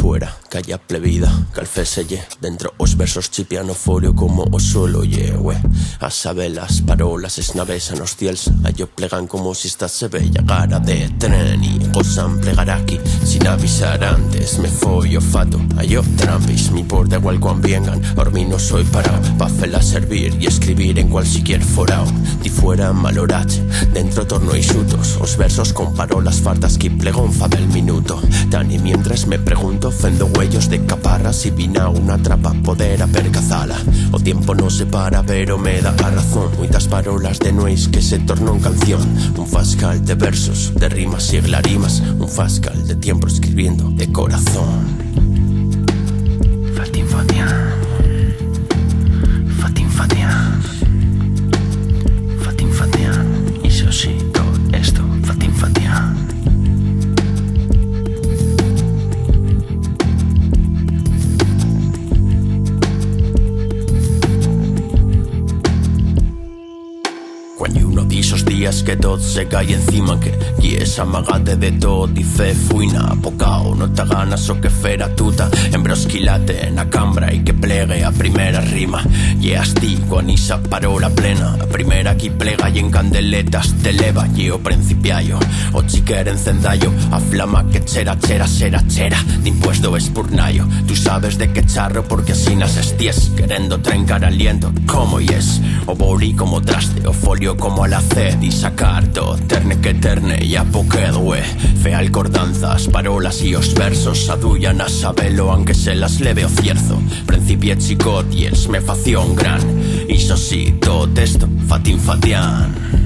fuera, calla plebida, calfeselle. Dentro os versos ci pianoforio como o solo ue. A saber las parolas esnavesan os ciels. A yo plegan como si estase bella gara de tren. Y osan plegar aquí sin avisar antes. Me foi o fato, a yo trampis. Mi por de igual cuan vengan, por mí no soy parao. Pa fela servir y escribir en cualquier forao. Di fuera malorache, dentro torno y xutos. Os versos con parolas fartas que plegón fa del minuto. Tan y mientras me pregunto, fendo huellos de caparras y vina una trapa poder apercazala. O tiempo no se para, pero me da a razón. Muitas parolas de nueis que se tornan canción. Un fascal de versos, de rimas y glarimas. Un fascal de tiempo escribiendo de corazón. Fatin Fatian, Fatin Fatian, Fatin Fatian. Y yo sí, todo esto, Fatin Fatian. Quan uno d'ixos dies que tot se cae encima, que qui és amagate de tot i fe fuina, pocao no te ganas o que fera tuta, embrosquilate na cambra i que plegue a primera rima. I asti quan isa parola plena, a primera qui plega i en candeletas te leva, i o principiaio, o chiquer encendallo, a flama que chera, chera, chera, chera, d'impuesto espurnayo. Tú sabes de que charro porque así nas esties, querendo trencar aliento, como y es, o bori como traste, o folio como al hacer y sacar todo terne que terne y a poquedue fea alcordanzas, parolas y os versos aduyan a sabelo aunque se las leve o cierzo principie chicot y els me fació un gran y so sí, todo esto Fatin Fatian.